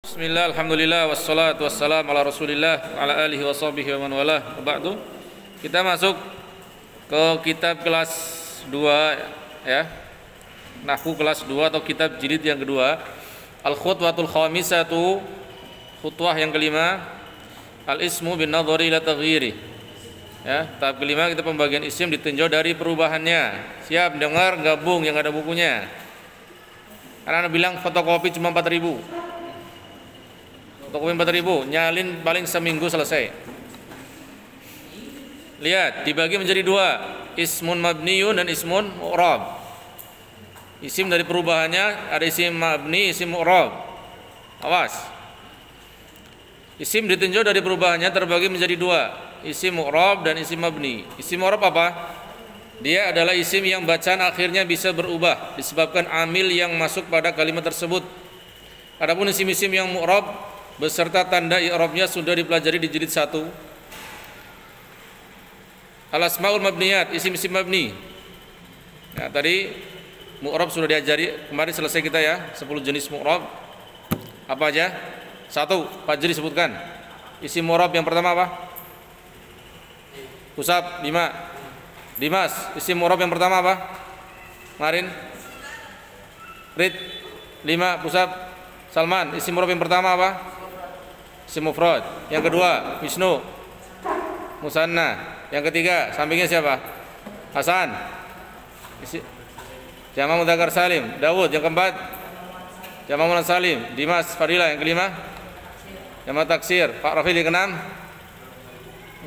Bismillah, alhamdulillah, wassalatu wassalamu ala rasulillah ala alihi wa sahbihi wa man walah. Ba'du. Kita masuk ke kitab kelas 2 ya. Nahwu kelas 2 atau kitab jilid yang kedua. Al-khutwatul khamisatu, khutwah yang kelima. Al-ismu bin nadhari ila taghyiri. Ya, tahap kelima kita pembagian isim ditinjau dari perubahannya. Siap dengar, gabung yang ada bukunya. Karena bilang fotokopi cuma 4.000. Fotokopi 4.000, nyalin paling seminggu selesai. Lihat, dibagi menjadi dua, ismun mabniyun dan ismun mu'rab. Isim dari perubahannya ada isim mabni, isim mu'rab. Awas. Isim ditinjau dari perubahannya terbagi menjadi dua, isim mu'rab dan isim mabni. Isim mu'rab apa? Dia adalah isim yang bacaan akhirnya bisa berubah disebabkan amil yang masuk pada kalimat tersebut. Adapun isim-isim yang mu'rab beserta tanda i'rabnya sudah dipelajari di jilid 1. Al-asmaul mabniyat, isim-isim mabni. Ya, tadi mu'rab sudah diajari, kemarin selesai kita ya, 10 jenis mu'rab. Apa aja? 1, Fajri sebutkan. Isim mu'rab yang pertama apa? Usab, 5. Dimas, isim mu'rab yang pertama apa? Kemarin Rid, 5. Pusab. Salman, isim mu'rab yang pertama apa? Isim mufrad. Yang kedua, Wisnu, musanna. Yang ketiga, sampingnya siapa? Hasan, jamak mudzakkar salim. Dawud, yang keempat, jamak muannas salim. Dimas, Fadila. Yang kelima, jamak taksir. Pak Rafi. Yang keenam,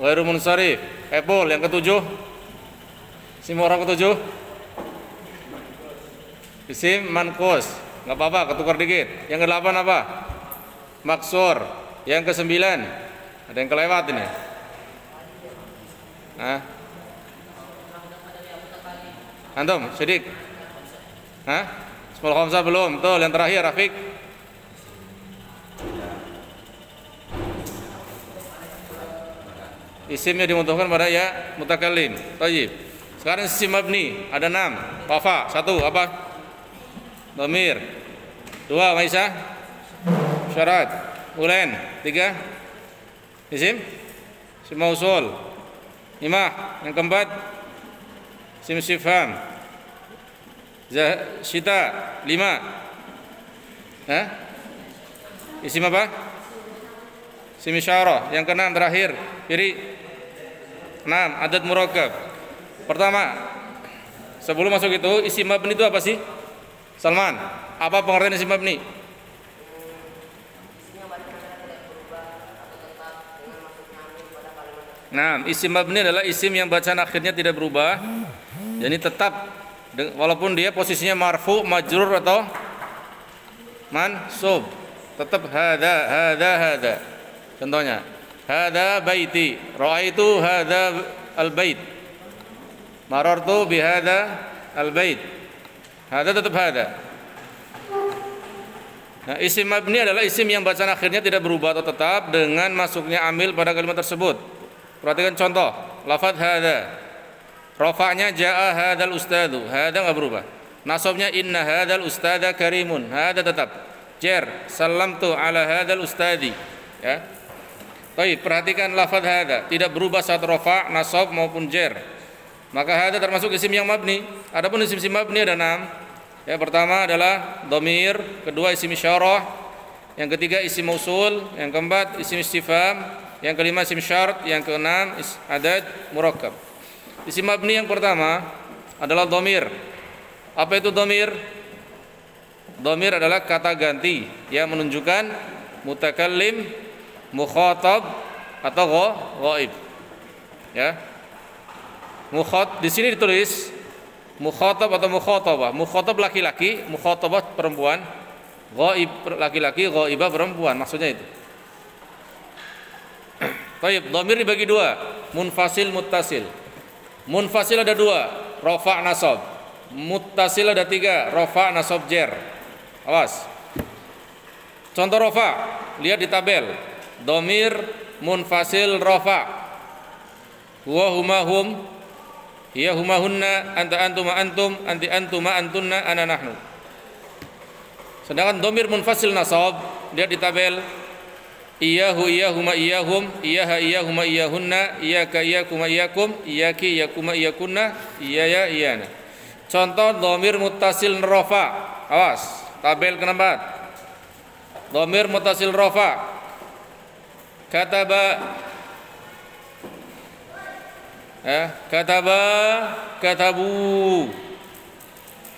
ghairu munsharif. Epul. Yang ketujuh, isim mu'rab ketujuh, isim manqus. Enggak apa-apa, ketukar dikit. Yang ke-8 apa? Maksur. Yang ke-9, ada yang kelewat ini. Hah? Antum, Sidik? Hah? Ismul khamsah belum. Betul, yang terakhir Rafiq. Isimnya dimutuhkan pada ya mutakallim. Thayyib. Sekarang isim mabni ada 6. Wafa 1 apa? Dhamir. 2 Maisah. Syarat. Ulen. 3 isim mausul. 5 yang keempat isim istifham. Syita 5. Isim apa? Isim isyarah. Yang ke-6 terakhir kiri 6 adat murakkab. Pertama, sebelum masuk itu, isim mabni itu apa sih? Salman, apa pengertian isim mabni? Nah, isim mabni adalah isim yang bacaan akhirnya tidak berubah, jadi tetap walaupun dia posisinya marfu, majrur atau mansub, tetap hada. Contohnya, hada baiti, ra'aitu hada al-bait. Marartu bihada al-bait. Hada tetap hada. Nah, isim mabni adalah isim yang bacaan akhirnya tidak berubah atau tetap dengan masuknya amil pada kalimat tersebut. Perhatikan contoh, lafaz hada. Rafa'nya jaa hadal ustadu. Hada enggak berubah. Nasabnya inna hadal ustada karimun. Hada tetap. Jar, salamtu ala hadal ustadi. Ya. Baik, perhatikan lafaz hada tidak berubah saat rafa', nasab maupun jar. Maka hada termasuk isim yang mabni. Adapun isim mabni ada 6. Ya, pertama adalah dhamir, kedua isim isyarah, yang ketiga isim mausul, yang keempat isim istifham, yang kelima isim syart, yang keenam adad murakkab. Isim mabni yang pertama adalah dhamir. Apa itu dhamir? Dhamir adalah kata ganti yang menunjukkan mutakallim, mukhatab atau ghaib. Ya. Di sini ditulis mukhatab atau mukhatabah. Mukhatab laki-laki, mukhatabah perempuan, ghaib laki-laki, ghaibah perempuan. Maksudnya itu. Baik, dhamir dibagi dua, munfasil, muttasil. Munfasil ada 2, rafa' nasab. Muttasil ada 3, rafa' nasab jar. Awas. Contoh rafa', lihat di tabel. Dhamir munfasil rafa'. Huwa huma hum, hiya huma hunna, anta antuma antum, anti antuma antunna, ana nahnu. Sedangkan dhamir munfasil nasab lihat di tabel. Iyyahu iyyahuma iyyahum, iyyaha iyyahuma iyyahunna, iyyaka iyyakuma iyyakum, iyyaki iyyakuma iyyakunna, iyaya iyana. Contoh dhamir muttasil rafa. Awas, tabel keempat. Dhamir muttasil rafa. Kataba, kataba, katabu,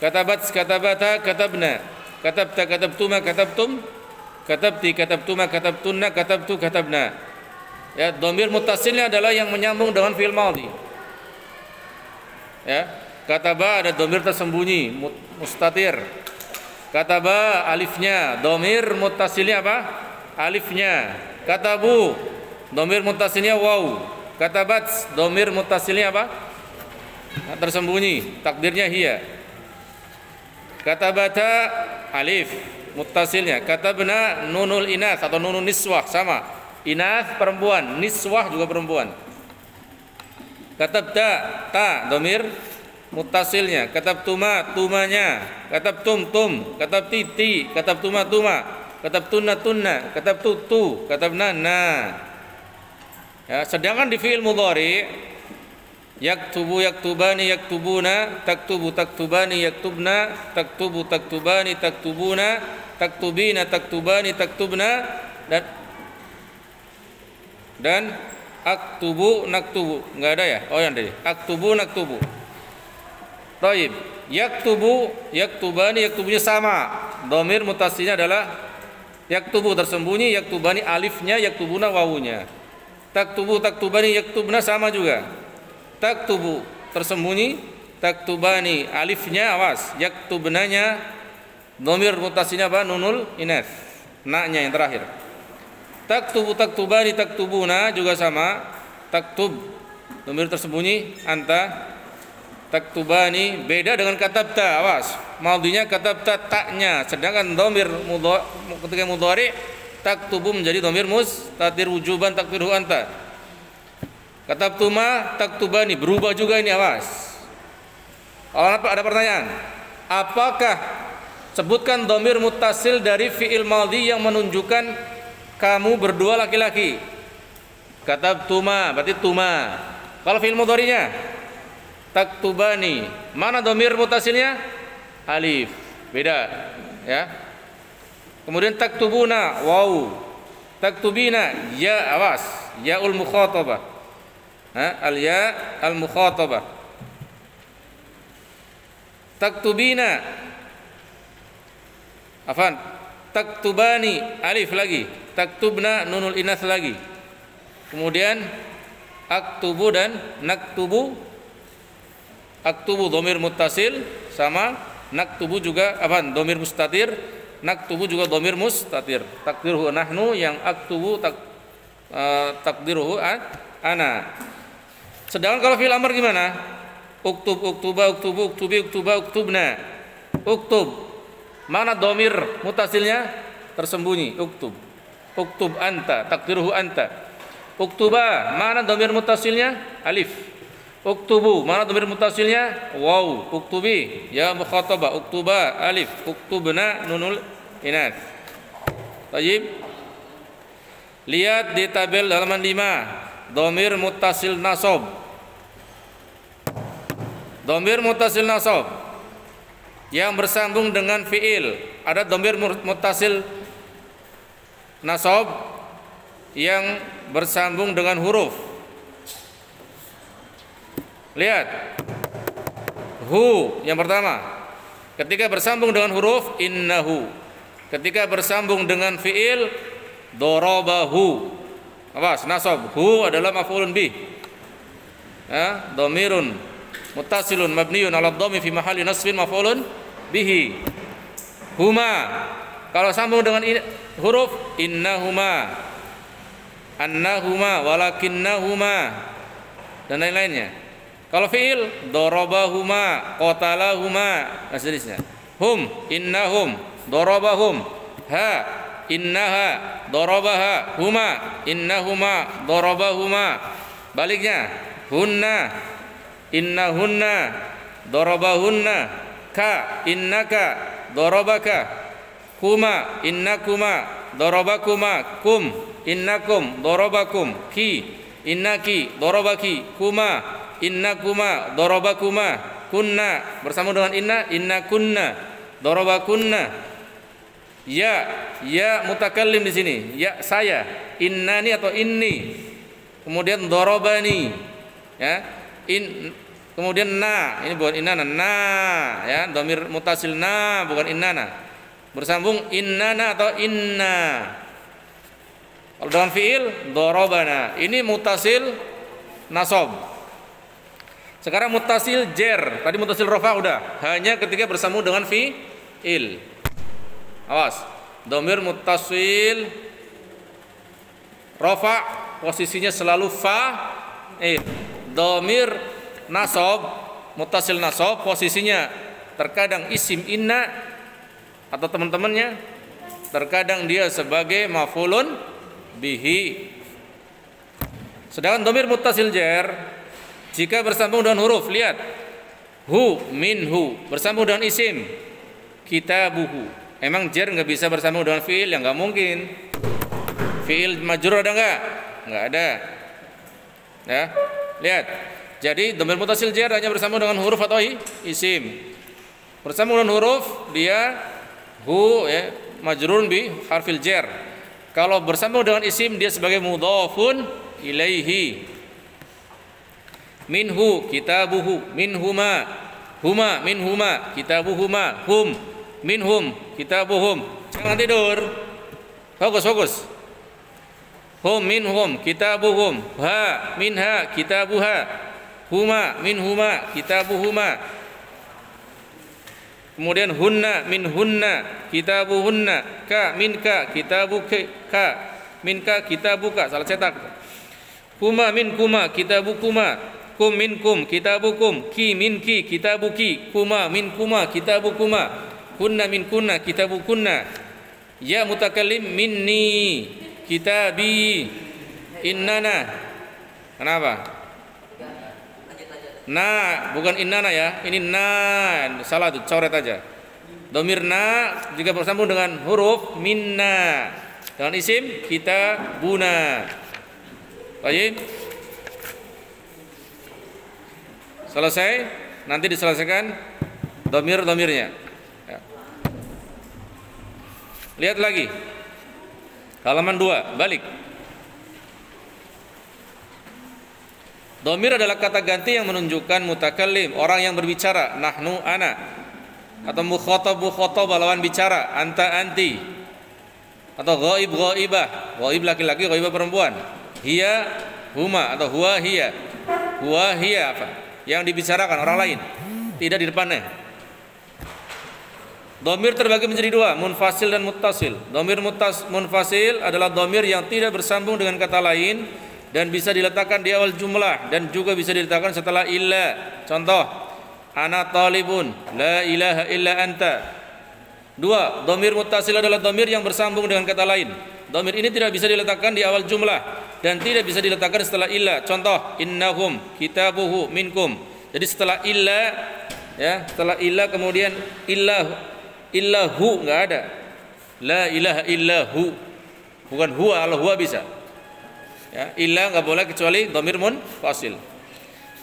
katabat, katabata, katabna, katabta, katabtuma, katabtum, katabti, katabtuma, katabtunna, katabtu, katabna. Ya, dhamir muttasilnya adalah yang menyambung dengan fi'il madhi. Ya, kataba ada dhamir tersembunyi, mustatir. Kataba alifnya, dhamir muttasilnya apa? Alifnya. Katabu, dhamir muttasilnya waw. Katabat, dhamir muttasilnya apa? Tersembunyi, takdirnya hiya. Katabata alif muttasilnya. Katabna nunul inath atau nunun niswah, sama. Inath perempuan, niswah juga perempuan. Katabta ta dhamir muttasilnya. Katabtuma tumanya. Katabtum tum, katabti ti, katabtuma tuma. Katabtunna tunna, katabtu tu, katabna na. Ya, sedangkan di fi'il mudhari yaktubu yaktubani yaktubuna, taktubu taktubani yaktubna, taktubu taktubani taktubuna, taktubina taktubani taktubna, dan aktubu naktubu. Enggak ada ya? Oh, yang tadi. Aktubu naktubu. Thaib. Yaktubu yaktubani yaktubunya sama. Dhamir muttasilnya adalah yaktubu tersembunyi, yaktubani alifnya, yaktubuna wawunya. Taktubu taktubani yaktubna sama juga. Taktubu tersembunyi, taktubani alifnya, awas, yaktubnanya dhamir muttasilnya apa? Nunul inath, na-nya yang terakhir. Taktubu taktubani taktubuna juga sama. Taktub dhamir tersembunyi, anta. Taktubani beda dengan katabta, awas, madhinya katabta taknya, sedangkan dhamir ketika mudhari taktubu menjadi dhamir mustatir wujuban takdiruhu anta. Katabtuma taktubani berubah juga ini, awas. Ada pertanyaan, apakah sebutkan dhamir muttasil dari fi'il madhi yang menunjukkan kamu berdua laki-laki? Katabtuma berarti tuma. Kalau fi'il mudhari'nya taktubani, mana dhamir muttasilnya? Alif, beda ya. Kemudian taktubuna waw, taktubina ya, awas, yaul mukhatabah, al ya al mukhatabah. Taktubina, afan, taktubani alif lagi, taktubna nunul inath lagi. Kemudian aktubu dan naktubu. Aktubu dhamir muttasil sama, naktubu juga apa? Dhamir mustatir, naktubu juga dhamir mustatir. Takdiruhu nahnu, yang aktubu takdiruhu ana. Sedangkan kalau fi'il amr gimana? Uktub, uktuba, uktubu, uktubi, uktuba, uktubna. Uktub, mana dhamir muttasilnya? Tersembunyi, uktub. Uktub anta, takdiruhu anta. Uktuba, mana dhamir muttasilnya? Alif. Uktubu, mana dhamir muttasilnya? Waw. Uktubi, ya mukhatabah. Uktuba, alif. Uktubna, nunul inath. Baik. Lihat di tabel halaman 5, dhamir muttasil nasab. Dhamir muttasil nasab yang bersambung dengan fi'il. Ada dhamir muttasil nasab yang bersambung dengan huruf. Lihat, hu yang pertama, ketika bersambung dengan huruf innahu. Ketika bersambung dengan fi'il darabahu. Awas, nasab. Hu adalah maf'ulun bih. Ya, dhamirun muttasilun mabniun 'ala dhammi fi mahalli nasbin maf'ulun bihi. Huma. Kalau sambung dengan huruf innahuma, annahuma, walakinnahuma, dan lain-lainnya. Kalau fi'il darabahuma, qatalahuma, dan seterusnya. Hum, innahum, darabahum. Ha, innaha, darabaha. Huma, innahuma, darabahuma. Baliknya, hunna, innahunna, darabahunna. Ka, innaka, darabaka. Kuma, innakuma, darabakuma, kum, innakum, darabakum, ki, innaki, darabaki, kuma, innakuma, darabakuma, kunna, bersama dengan inna, innakunna, darabakunna. Ya mutakallim di sini, ya saya, innani atau inni. Kemudian darabani, ya. Kemudian na, ini bukan innana, na, ya, dhamir mutasil na, bukan innana. Bersambung innana atau inna. Kalau dengan fiil darabana, ini mutasil nasab. Sekarang mutasil jer, tadi mutasil rafa udah, hanya ketika bersambung dengan fiil. Awas, dhamir mutasil rafa posisinya selalu fa'il. Dhamir nasab, mutasil nasab posisinya terkadang isim inna atau teman-temannya, terkadang dia sebagai maf'ulun bihi. Sedangkan dhamir mutasil jar jika bersambung dengan huruf, lihat, hu, minhu, bersambung dengan isim, kitabuhu. Emang jar nggak bisa bersambung dengan fiil? Yang nggak mungkin. Fiil majrur ada nggak? Nggak ada. Ya, lihat. Jadi dhamir mutasil jar hanya bersambung dengan huruf atau isim. Bersambung dengan huruf dia hu, ya, majrurun bi harfil jar. Kalau bersambung dengan isim dia sebagai mudhafun ilaihi. Minhu kitabuhu, minhuma, huma, minhuma, kitabuhuma, hum, minhum, kitabuhum. Jangan tidur. Fokus. Hum minhum, kitabuhum, ha minha, kitabuha, huma minhuma, kitabuhuma. Kemudian hunna minhunna, kitabuhunna, ka minka, kitabuka, minka, kitabuka. Salah cetak. Huma minkuma, kitabukuma, kum minkum, kitabukum, ki minki, kitabuki, kuma minkuma, kitabukuma, kunna minkunna, kitabukunna. Ya mutakallim minni, kitabi, innana. Kenapa? Na, bukan innana ya. Ini na, salah tuh, coret aja. Dhamir na jika bersambung dengan huruf minna, dengan isim kitabuna. Baik. Selesai, nanti diselesaikan dhamir-dhamirnya. Ya. Lihat lagi. Halaman 2, balik. Dhamir adalah kata ganti yang menunjukkan mutakallim, orang yang berbicara, nahnu, ana. Atau mukhatab, lawan bicara, anta, anti. Atau ghaib, ghaibah. Ghaib laki-laki, ghaibah perempuan. Hiya, huma, atau huwa, hiya. Huwa, hiya apa? Yang dibicarakan orang lain, tidak di depannya. Dhamir terbagi menjadi dua, munfasil dan muttasil. Dhamir munfasil adalah dhamir yang tidak bersambung dengan kata lain dan bisa diletakkan di awal jumlah dan juga bisa diletakkan setelah illa. Contoh, ana talibun, la ilaha illa anta. Dua, dhamir muttasil adalah dhamir yang bersambung dengan kata lain. Dhamir ini tidak bisa diletakkan di awal jumlah dan tidak bisa diletakkan setelah illa. Contoh, innahum, kitabuhu, minkum. Jadi setelah illa, ya, setelah illa kemudian illahu, nggak ada. La ilaha illahu, bukan huwa. Kalau huwa bisa, ya, illa nggak boleh kecuali dhamir munfasil.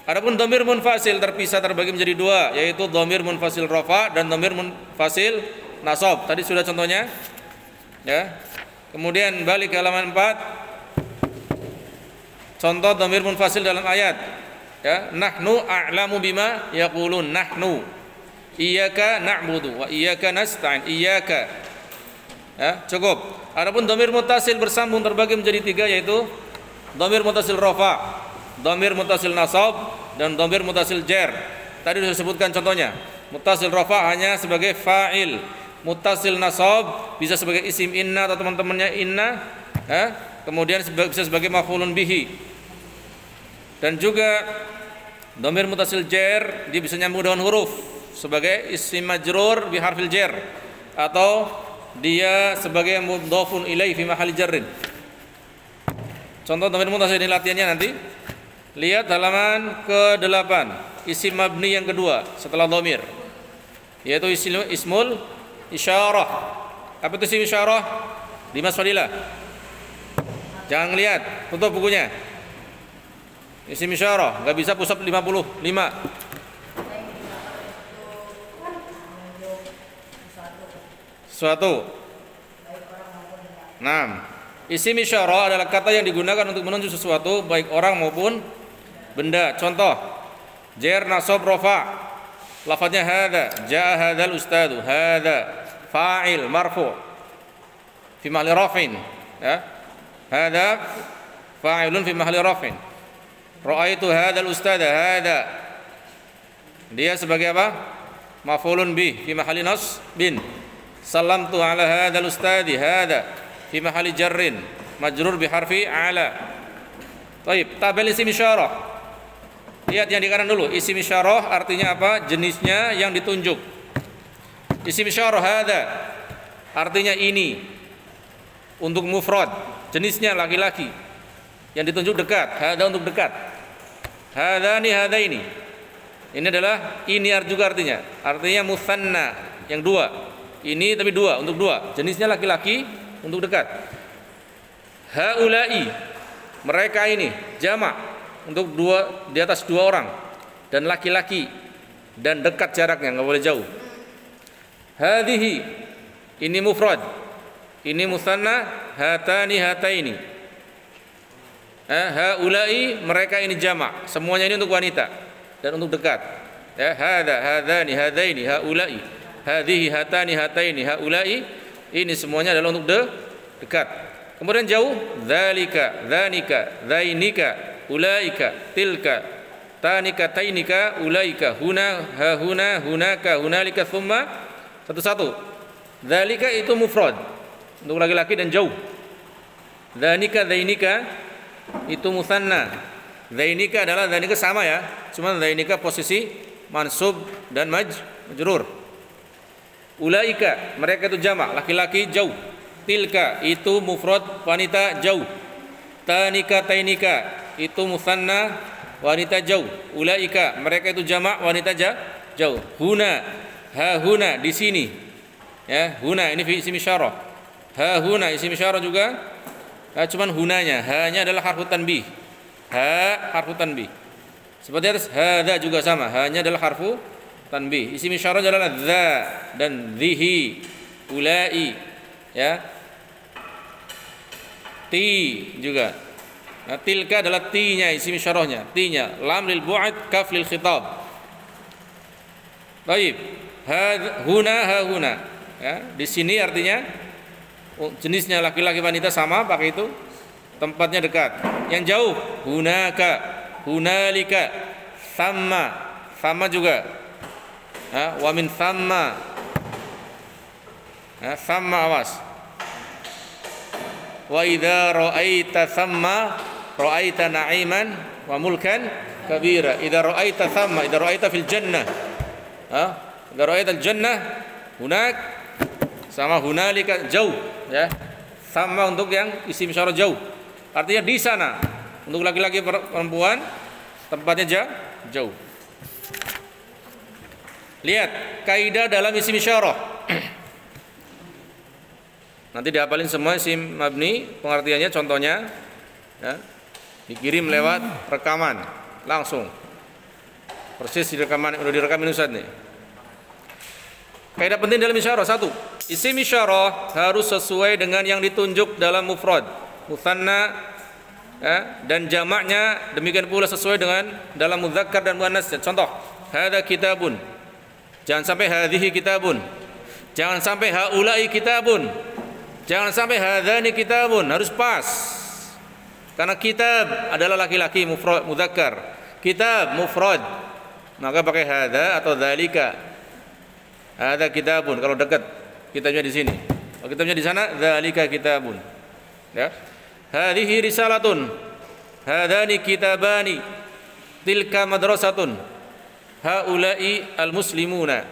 Adapun dhamir munfasil terpisah, terbagi menjadi dua, yaitu dhamir munfasil rafa dan dhamir munfasil nasab. Tadi sudah contohnya, ya. Kemudian balik ke halaman 4. Contoh dhamir munfasil dalam ayat, ya, nahnu a'lamu bima yaqulun. Nahnu iyyaka na'budu wa iyyaka nasta'in. Iyyaka, ya, cukup. Adapun dhamir muttasil bersambung terbagi menjadi tiga, yaitu dhamir muttasil rafa, dhamir muttasil nasab, dan dhamir muttasil jar. Tadi sudah disebutkan contohnya. Muttasil rafa hanya sebagai fa'il, muttasil nasab bisa sebagai isim inna atau teman-temannya inna, ya. Kemudian bisa sebagai maf'ulun bihi. Dan juga dhamir muttasil jar dia bisa nyambung dengan huruf sebagai isim majrur bi harfil jar, atau dia sebagai mudhafun ilaihi fi mahalli jarrin. Contoh dhamir muttasil ini latihannya nanti. Lihat halaman ke-8, isim mabni yang kedua setelah dhamir, yaitu ismul isyarah. Apa itu isim isyarah? Dimas Fadilah. Jangan ngelihat, tutup bukunya. Isim isyarah, nggak bisa push up 55. Suatu. 6. Isim isyarah adalah kata yang digunakan untuk menunjuk sesuatu baik orang maupun benda. Contoh, jar, nasab, rafa. Lafadznya hadza, jaa hadzal ustadu, hadza fa'il marfu' fi mahalli raf'in, ya. Hadza fa'ilun fi mahalli raf'in. Ra'aitu hadzal ustada, hadza dia sebagai apa? Maf'ulun bih fi mahalli nasbin. Salamtu ala hadzal ustadi, hadza fi mahalli jarrin majrur bi harfi ala. Baik, tabel isim isyarah. Lihat yang di kanan dulu. Isim isyarah artinya apa? Jenisnya yang ditunjuk. Isim isyarah hadza artinya ini untuk mufrad, jenisnya laki-laki. Yang ditunjuk dekat, hadza untuk dekat. Hadzani hadaini. Ini adalah ini juga artinya. Artinya musanna yang dua. Ini tapi dua, untuk dua. Jenisnya laki-laki untuk dekat. Haulai, mereka ini jamak untuk dua, di atas dua orang, dan laki-laki dan dekat jaraknya, nggak boleh jauh. Hadhihi, ini mufrad, ini musanna, hatani hataini. Haulai, mereka ini jamak, semuanya ini untuk wanita dan untuk dekat. Ya, hadza, hadzani, hadaini, haulai, hadhihi, hatani hataini, haulai, ini semuanya adalah untuk dekat. Kemudian jauh, dzalika, dzanika, dzainika, ulaika, tilka, tanika, tainika, ulaika, huna, hahuna, hunaka, hunalika, thumma. Satu-satu. Dzalika itu mufrad, untuk laki-laki dan jauh. Dzanika, dzainika itu musanna. Dzainika adalah dzainika sama ya, cuma dzainika posisi mansub dan majrur. Ulaika, mereka itu jamak, laki-laki jauh. Tilka itu mufrad, wanita jauh. Tanika, tainika itu musanna, wanita jauh. Ulaika, mereka itu jamak, wanita jauh. Huna, ha huna di sini. Ya, huna ini isim isyarah. Ha huna isim isyarah juga. Cuman hunanya, hanya adalah harfu tanbih. Ha harfu tanbih. Seperti atas hadza juga sama, hanya adalah harfu tanbih. Isim isyarah adalah dza dan dhihi, ulai, ya. Ti juga. Nah, tilka adalah ti-nya, isim isyarahnya, ti-nya. Lam lil bu'ad, kaf lil khitab. Baik. Huna, ha huna. Ya, di sini artinya jenisnya laki-laki wanita sama, pakai itu. Tempatnya dekat. Yang jauh, hunaka, hunalika, thamma, sama juga. Ya, wa min thamma. Ya, thamma awas. Wa idza ra'aita thamma ra'aita na'iman wa mulkan kabira. Idza ra'aita thamma, idza ra'aita fil jannah. Idza ra'aita al jannah hunak, sama hunalika jauh, ya. Sama untuk yang isim isyarah jauh. Artinya di sana. Untuk laki-laki perempuan tempatnya jauh. Lihat kaidah dalam isim isyarah. Nanti dihafalin semua isim mabni, pengertiannya, contohnya, ya. Dikirim lewat rekaman langsung. Persis di rekaman, udah direkamin Ustaz nih. Kaidah penting dalam isyarah, satu, isim isyarah harus sesuai dengan yang ditunjuk dalam mufrad, musanna, ya, dan jamaknya demikian pula sesuai dengan dalam mudzakkar dan muannas. Contoh, hadza kitabun. Jangan sampai hadhihi kitabun. Jangan sampai haula'i kitabun. Jangan sampai hadzani kitabun, harus pas. Karena kitab adalah laki-laki mufrad mudzakkar. Kitab mufrad. Maka pakai hadza atau dzalika. Hadza kitabun kalau dekat, kitabnya di sini. Kalau kitabnya di sana, dzalika kitabun. Ya. Hadhihi risalatun. Hadzani kitabani. Tilka madrasatun. Haula'i almuslimuna.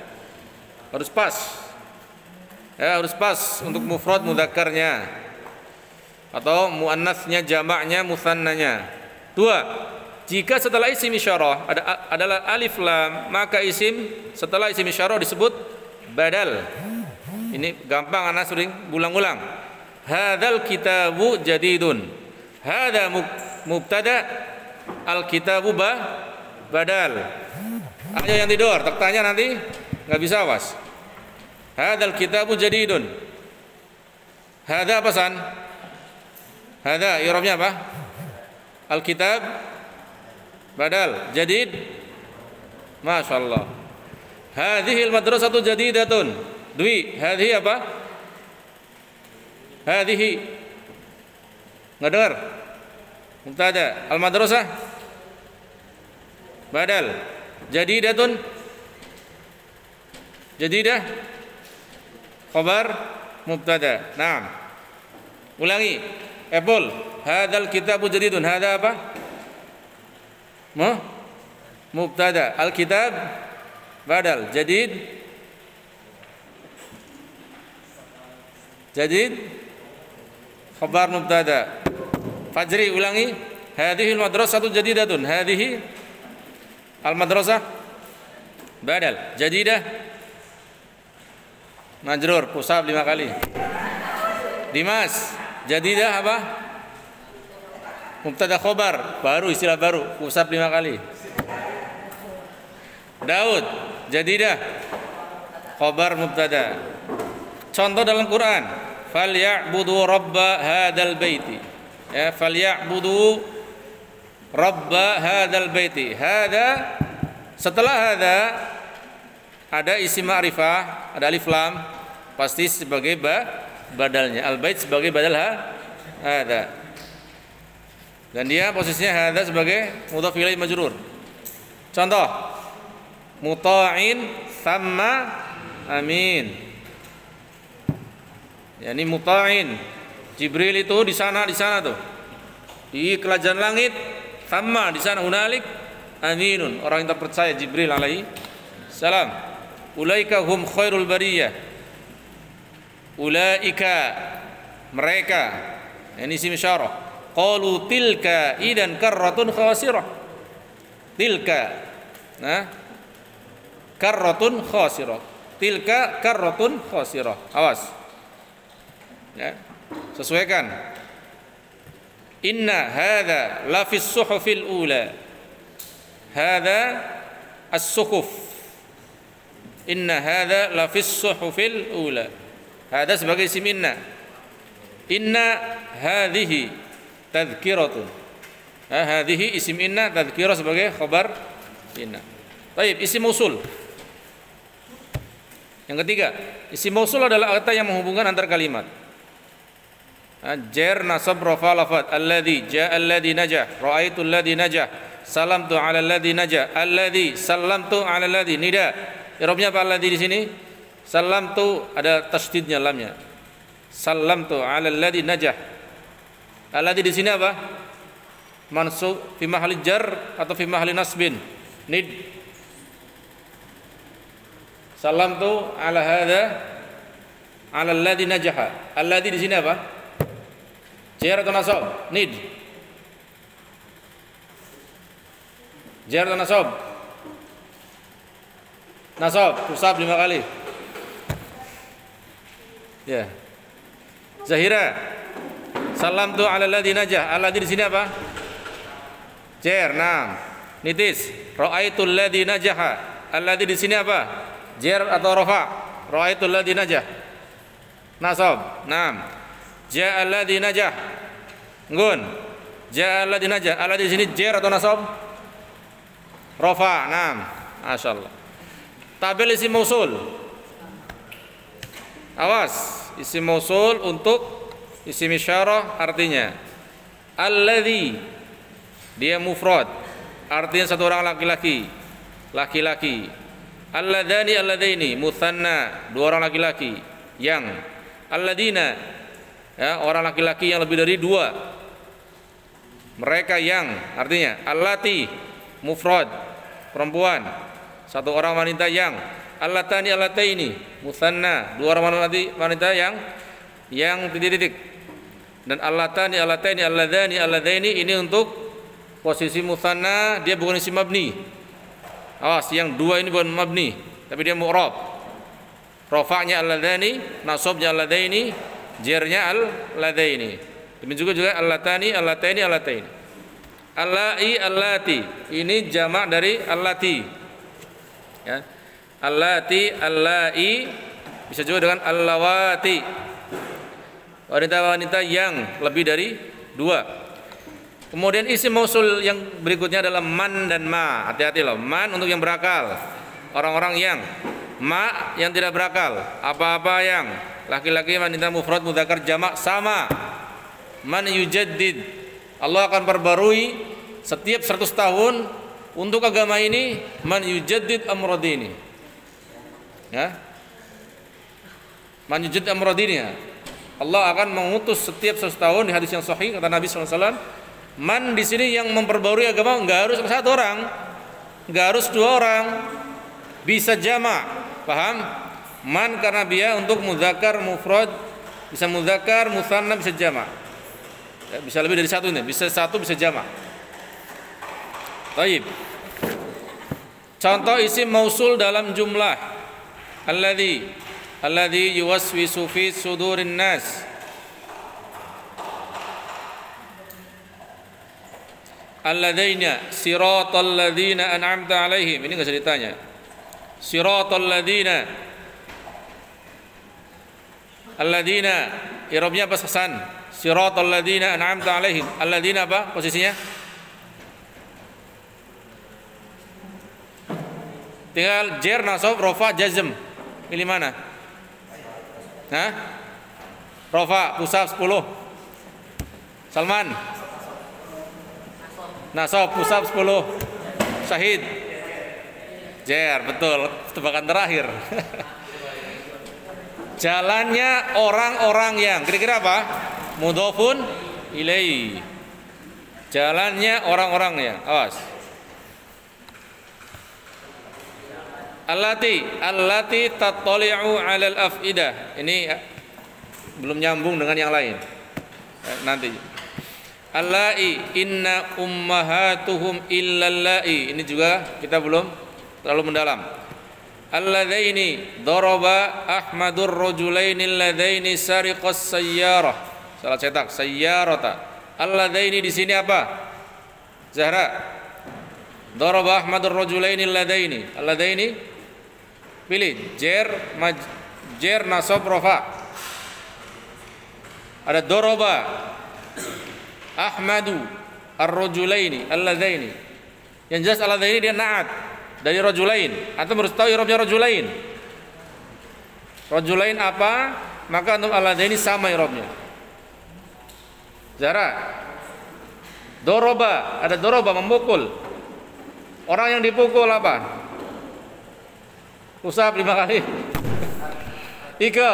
Harus pas. Ya, harus pas untuk mufrad mudzakarnya atau muannasnya, jamaknya, musannanya. Dua, jika setelah isim isyarah adalah alif lam, maka isim setelah isim isyarah disebut badal. Ini gampang, anak sering ulang-ulang. Hadzal kitabu jadidun. Hadza mubtada, al-kitabu badal. Ayo yang tidur, tak tanya nanti nggak bisa awas. Hadzal kitabu jadidun. Hadza apa san? Hadza i'rabnya apa? Al-kitab badal, jadid. Masyaallah. Hadhil madrasatu jadidatun. Dwi, hadhi apa? Hadhihi. Enggak dengar? Mubtada. Al-madrasah badal. Jadidatun. Jadidah khabar mubtada. Naam. Ulangi. Apple. Hadzal kitabu jadidun. Hadza apa? Mubtada. Al-kitab badal. Jadid khabar mubtada. Fajri ulangi. Hadhil madrasatu jadidatun. Hadhihi al-madrasah badal. Jadidah majrur, pusab 5 kali. Dimas, jadidah apa? Mubtada khabar, baru, istilah baru, pusab 5 kali. Daud, jadidah khabar mubtada. Contoh dalam Quran, falyabudu rabba hadzal baiti. Ya, falyabudu rabba hadzal baiti. Hadza, setelah hadza ada isim ma'rifah, ada alif lam, pasti sebagai badalnya. Al-bait sebagai badal hadza. Dan dia posisinya hadza sebagai mudhaf ilaih majrur. Contoh, muta'in thamma amin. Yani muta'in, Jibril itu di sana tuh. Di kerajaan langit, thamma di sana hunalik aminun, orang yang terpercaya Jibril alaihi salam. Ulaika hum khairul bariyah. Ulaika mereka, ini isim isyarah. Qalu tilka idan karratun khasirah. Tilka, nah, karratun khasirah. Tilka karratun khasirah. Awas. Ya, sesuaikan. Inna hadza la fis suhufil ula. Hadza as-suhuf. Inna hadza la fis suhufil ula. Hadza sebagai isim inna. Inna hadhihi tadhkiratun. Hadhihi isim inna, tadhkirah sebagai khabar inna. Baik, isim mausul. Yang ketiga, isim mausul adalah kata yang menghubungkan antar kalimat. Jar, nasab, rafa, lafadz. Alladzi jaa alladzi najah, raaitu alladzi najah, salamtu ala alladzi najah, alladzi sallamtu ala alladzi. Nida. I'rabnya apa alladzi di sini? Salamtu ada tasydidnya lamnya. Salamtu ala alladzi najah. Alladzi di sini apa? Mansub fi mahalli jar atau fi mahalli nasbin? Nid. Salamtu ala hadza ala alladzi najaha. Alladzi di sini apa? Jar atau nasab? Nid. Jar atau nasab? Nasab, usab 5 kali. Ya. Zahira. Salam tu ala alladzi najah. Alladzi di sini apa? Jar, nam. Nitis. Ra'aitul ladzi najaha. Alladzi di sini apa? Jar atau rafa? Ra'aitul ladzi najah. Nasab, nam. Ja'a alladzi najah. Ngun. Ja'a alladzi najah. Alladzi di sini jar atau nasab? Rafa, nam. Masyaallah. Tabel isim mausul. Awas, isim mausul untuk isim isyarah artinya alladzi, dia mufrad, artinya satu orang laki-laki. Laki-laki. Alladzani alladzaini mutsanna, dua orang laki-laki. Yang alladzina, ya, orang laki-laki yang lebih dari dua. Mereka yang, artinya allati mufrad, perempuan, satu orang wanita yang. Allatani allataini mutsanna, dua orang wanita yang titik-titik. Dan allatani allataini alladzani alladzaini ini untuk posisi mutsanna, dia bukan isim mabni. Awas, yang dua ini bukan mabni, tapi dia mu'rab. Rafa'nya alladzani, nasabnya alladzaini, Jernya al-ladaini. Demikian juga al-latani, al-lataini, al-lataini. Allai, allati. Ini jamak dari allati. Ya. Allati, allai, bisa juga dengan allawati. Wanita-wanita yang lebih dari 2. Kemudian isim mausul yang berikutnya adalah man dan ma. Hati-hati loh. Man untuk yang berakal, orang-orang yang. Ma yang tidak berakal, apa-apa yang. Laki-laki, wanita, mufrad, mudzakkar, jamak sama. Man yujaddid. Allah akan perbarui setiap 100 tahun untuk agama ini. Man yujaddid amradini. Ya. Man yujaddid amradini. Allah akan mengutus setiap 100 tahun di hadis yang sahih kata Nabi sallallahu alaihi wasallam. Man di sini yang memperbarui agama enggak harus 1 orang, enggak harus 2 orang, bisa jamak, paham? Man karena dia untuk mudzakkar, mufrad, bisa mudzakkar, mutsanna, bisa jamak. Ya, bisa lebih dari 1 ini, bisa 1, bisa jamak. Baik. Contoh isim mausul dalam jumlah. Alladzi yuwaswisu fi sudurin nas. Alladzina siratal ladzina an'amta alaihim. Ini enggak usah ditanya. Siratal ladzina. Alladzina i'rabnya apa Hasan? Siratal ladzina an'amta alaihim. Alladzina apa posisinya? Tinggal jar, nasab, rafa, jazm. Pilih mana? Hah? Rafa, pusat 10. Salman. Nasab, pusat 10. Syahid. Jar, betul. Tebakan terakhir. Jalannya orang-orang yang. Kira-kira apa? Mudhofun ilaihi. Jalannya orang-orang yang. Awas. Allati tattali'u 'alal af'idah. Ini belum nyambung dengan yang lain. Nanti. Allai inna ummahatuhum illallai. Ini juga kita belum terlalu mendalam. Alladzaini daraba Ahmadur rajulaini alladzaini sariqas sayyarah. Salah cetak, sayyarata. Alladzaini di sini apa? Zahra. Daraba Ahmadur rajulaini alladzaini. Alladzaini pilih jar nasab rafa. Ada daraba Ahmadu ar-rajulaini alladzaini. Yang jelas alladzaini dia na'at dari rajulain. Atau harus tahu i'rabnya rajulain. Rajulain apa? Maka untuk alladzaini sama i'rabnya. Zara. Doroba, ada doroba memukul. Orang yang dipukul apa? Usap 5 kali. Ika.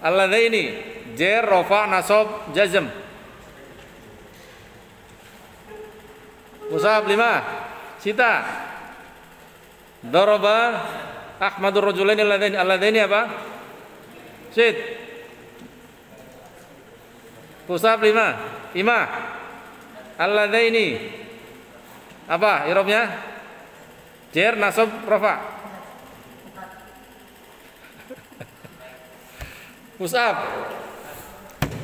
Alladzaini jar, rafa, nasab, jazm. Usap 5. Sita. Daraba Ahmadur rajulaini alladzaini. Alladzaini apa? Sit. Usap 5. Imah. Alladzaini. Apa i'rabnya? Jar, nasab, rafa. Mus'ab.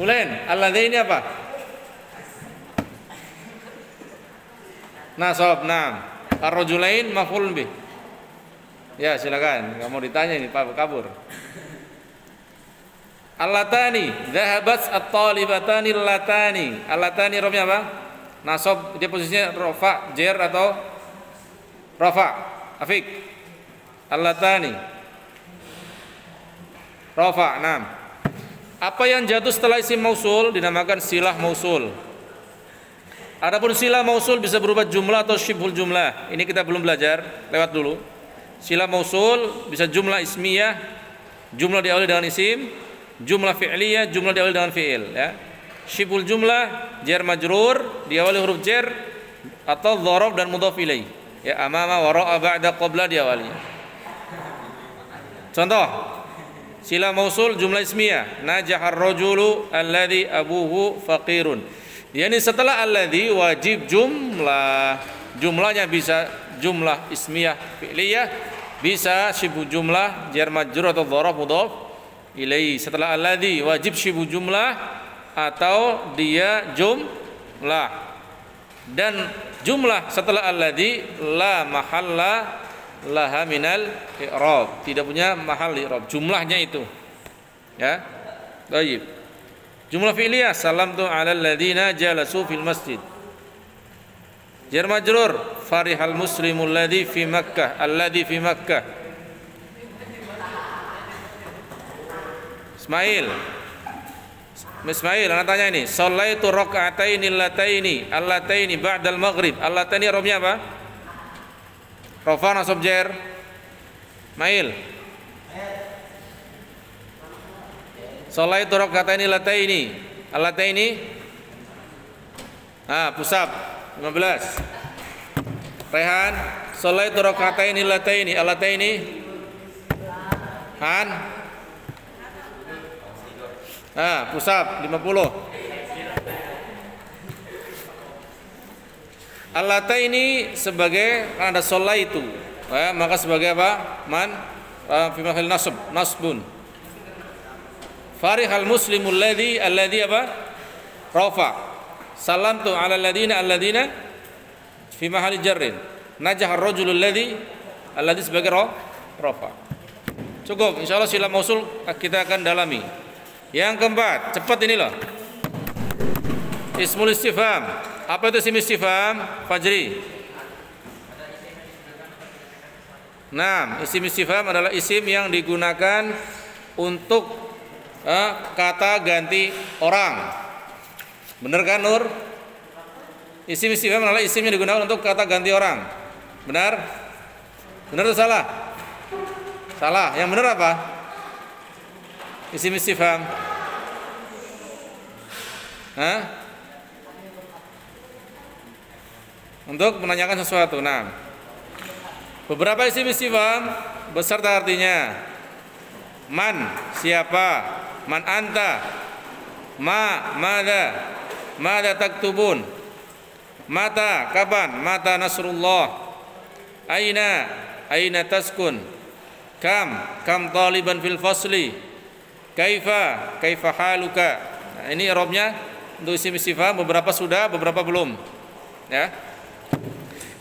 Ulen, alladzaini apa? Nasab, naam. Ar-rajulain maf'ulun bih. Ya, silakan. Enggak mau ditanya ini, Pak kabur. Allatani, dhahabat at-talibatani allatani. Allatani i'rabnya apa? Nasab, dia posisinya rafa, jar atau rafa. Afik. Allatani. Rafa, naam. Apa yang jatuh setelah isim mausul dinamakan silah mausul. Adapun silah mausul bisa berupa jumlah atau syibhul jumlah. Ini kita belum belajar, lewat dulu. Silah mausul bisa jumlah ismiyah, jumlah diawali dengan isim, jumlah fi'liyah, jumlah diawali dengan fi'il, ya. Syibhul jumlah jar majrur diawali huruf jar atau dzaraf dan mudhaf ilaih. Ya, amama, wara'a, ba'da, qabla diawali. Contoh sila mausul jumlah ismiyah, najahar rajulu alladhi abuhu faqirun. Yani setelah alladhi wajib jumlah. Jumlahnya bisa jumlah ismiyah fi'liyah, bisa syibhu jumlah jar majrur atau dzaraf mudhaf ilaihi. Setelah alladzi wajib syibu jumlah atau dia jumlah. Dan jumlah setelah alladzi la mahalla laha minal i'rab, tidak punya mahal i'rab, jumlahnya itu. Ya. Baik. Jumlah fi'liyah salamtu 'alal ladzina jalasu fil masjid. Jar majrur farihal muslimul ladzi fi Makkah, alladzi fi Makkah. Ismail, anak tanya ini, shallaitu raka'ataini allataini ba'dal maghrib. Allataini robnya apa? Rafa nasab jar. Mail. Shallaitu raka'ataini allataini. Pusab 15. Rehan, shallaitu raka'ataini allataini. Han. Pusab 50. Allataini sebagai ada shallaitu, maka sebagai apa? Man fi mahall nasbun. Farihal muslimul alladzi apa? Rafa. Salamtu 'ala alladziina fi mahalli jarrin. Najah ar-rajulul alladzi sebagai rafa. Cukup, insyaallah sila mausul kita akan dalami. Yang keempat, cepat ini loh. Ismul istifham. Apa itu isim istifham? Fajri. Nah, isim istifham adalah isim yang digunakan untuk kata ganti orang. Benar kan, Nur? Isim istifham adalah isim yang digunakan untuk kata ganti orang. Benar? Benar atau salah? Salah. Yang benar apa? Isim istifham. Untuk menanyakan sesuatu. Nah, beberapa isim istifham beserta artinya. Man, siapa? Man anta. Mada taktubun. Mata, kapan? Mata nasrullah. Aina taskun. Kam taliban fil fasli. Kaifa haluka. Nah, ini i'rabnya untuk isim istifham, beberapa sudah, beberapa belum. Ya.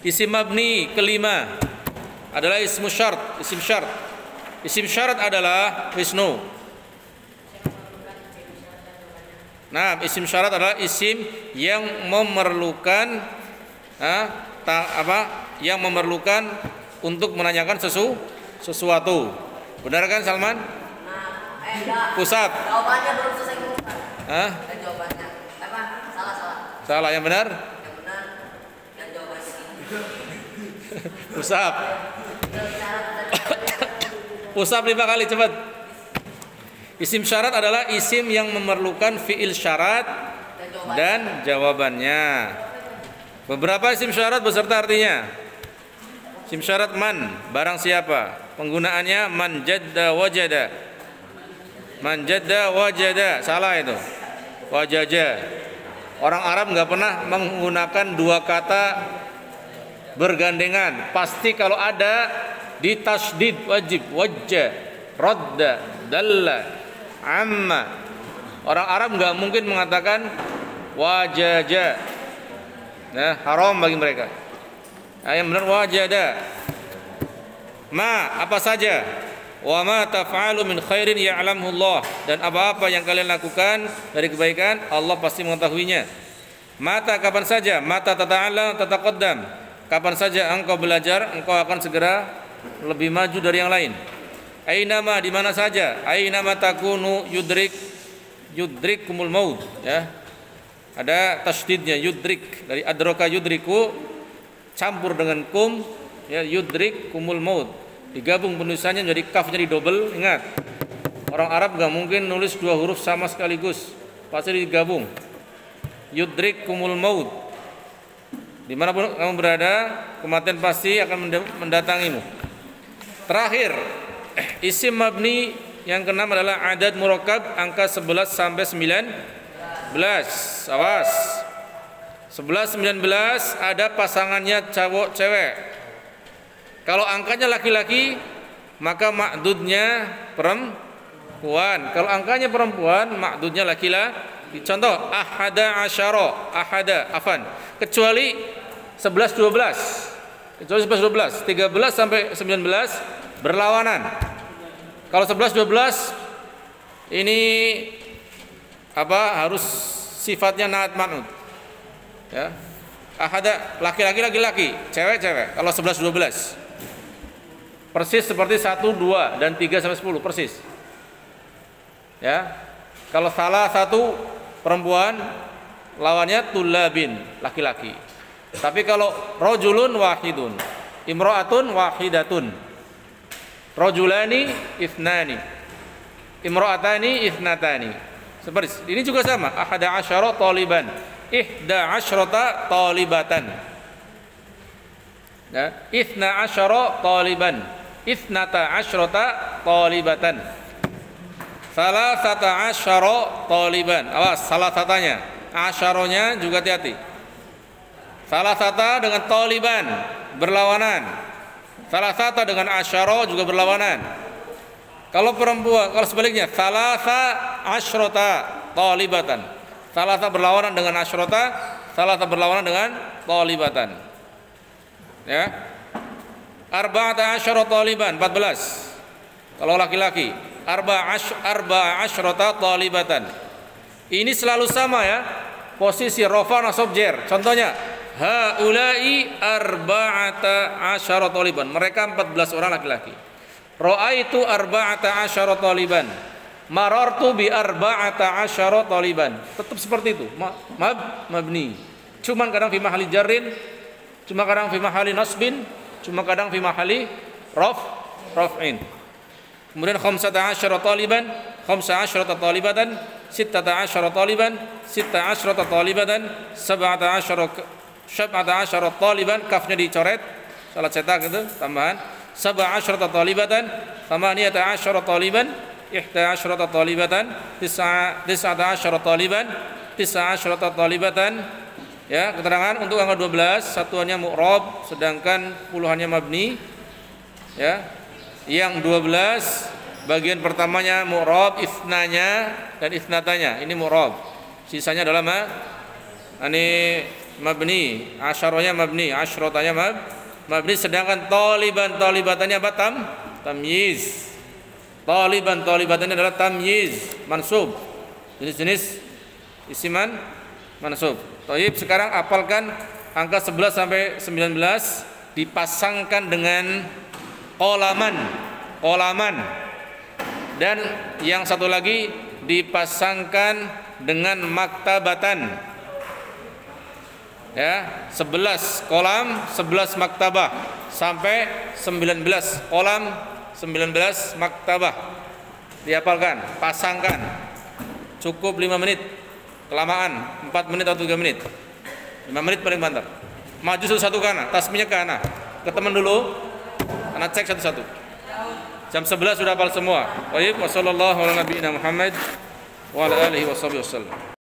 Isim mabni kelima adalah isim syarat. Isim syarat adalah Wisnu. Nah, isim syarat adalah isim yang memerlukan yang memerlukan untuk menanyakan sesuatu. Benar kan, Salman? Pusat. Jawabannya belum selesai ngomong. Jawabannya. Salah. Salah, yang benar? Yang benar. Dan jawabannya. Pusat. Pusat 5 kali cepat. Isim syarat adalah isim yang memerlukan fiil syarat dan jawabannya. Beberapa isim syarat beserta artinya. Isim syarat man, barang siapa. Penggunaannya man jadda wajada. Man jadda wajada, salah itu. Wajaja. Orang Arab nggak pernah menggunakan dua kata bergandengan. Pasti kalau ada di tasydid wajib. Wajja, radda, dalla, amma. Orang Arab nggak mungkin mengatakan wajaja. Nah, haram bagi mereka. Yang benar wajada. Ma, apa saja. Wa ma taf'alu min khairin ya'lamuhu Allah, dan apa-apa yang kalian lakukan dari kebaikan Allah pasti mengetahuinya. Mata, kapan saja. Mata tata'allam tataqaddam, kapan saja engkau belajar engkau akan segera lebih maju dari yang lain. Ainama, di mana saja. Ainama takunu yudrikumul maut, ya. Ada tasydidnya yudrik, dari adraka yudriku campur dengan kum, ya, yudrikumul maut. Digabung penulisannya menjadi kafnya didobel. Ingat, orang Arab gak mungkin nulis dua huruf sama sekaligus, pasti digabung. Yudrik kumul maut. Dimanapun kamu berada, kematian pasti akan mendatangimu. Terakhir, isim mabni yang keenam adalah adad murakkab, angka 11 sampai 19. Awas. 11 19 ada pasangannya cowok cewek. Kalau angkanya laki-laki, maka ma'dudnya perempuan. Kalau angkanya perempuan, ma'dudnya laki-laki. Contoh, ahada asyara, ahada, afan. Kecuali 11 12. Kecuali 11 12, 13 sampai 19 berlawanan. Kalau 11 12 ini harus sifatnya naat man'ut. Ya. Ahada laki-laki laki-laki, cewek-cewek. Kalau 11 12 persis seperti 1 2 dan 3 sampai 10 persis. Ya. Kalau salah satu perempuan lawannya tulabin, laki-laki. Tapi kalau rajulun wahidun, imra'atun wahidatun, rajulani ithnani, imra'atani ithnatani. Seperti ini juga sama, ahada asyara taliban, ihda asyrata talibatan. Ya, ithna asyara taliban, ithnata asyrata talibatan, salasata asyara taliban. Awas, salah satanya, asyaronya juga hati-hati. Salah sata dengan taliban berlawanan, salah sata dengan asyara juga berlawanan. Kalau perempuan, kalau sebaliknya, salasa asyrata talibatan, salasa berlawanan dengan asyrata, salasa berlawanan dengan talibatan. Ya, arba'ata asyara taliban 14. Kalau laki-laki, arba asyrata talibatan. Ini selalu sama ya, posisi rafa nasab jar. Contohnya, haula'i arba'ata asyara taliban. Mereka 14 orang laki-laki. Ra'aitu arba'ata asyara taliban. Marartu bi arba'ata asyara taliban. Tetap seperti itu. Mabni. Cuman kadang fi mahali jarrin, cuma kadang fi mahali nasbin, cuma kadang fi mahali raf'in. Kemudian 15 taliban, 15 talibatan, 16 taliban, 16 talibatan, 17 taliban, kafnya dicoret, salat cetak itu tambahan. 17 talibatan, 18 taliban, 11 talibatan, 19 taliban, 19 talibatan. Ya, keterangan untuk angka 12 satuannya mu'rab sedangkan puluhannya mabni. Ya. Yang 12 bagian pertamanya mu'rab, isnanya dan isnatanya. Ini mu'rab. Sisanya adalah mabni, asyaranya mabni, asyrotanya mabni, sedangkan talibatannya apa? Tamyiz. Talibatannya adalah tamyiz, mansub. Jenis-jenis isiman mansub. Taib, sekarang apalkan angka 11 sampai 19 dipasangkan dengan qolaman. Dan yang satu lagi dipasangkan dengan maktabatan. Ya, 11 kolam, 11 maktabah sampai 19 kolam, 19 maktabah. Dihafalkan, pasangkan. Cukup 5 menit. Kelamaan 4 menit atau 3 menit. 5 menit paling banter. Maju satu-satu kana, tasmihnya kana. Ke teman dulu. Anak cek satu-satu. Jam 11 sudah hafal semua. Baik, wasallallahu ala nabiyina Muhammad wa ala alihi wasallam.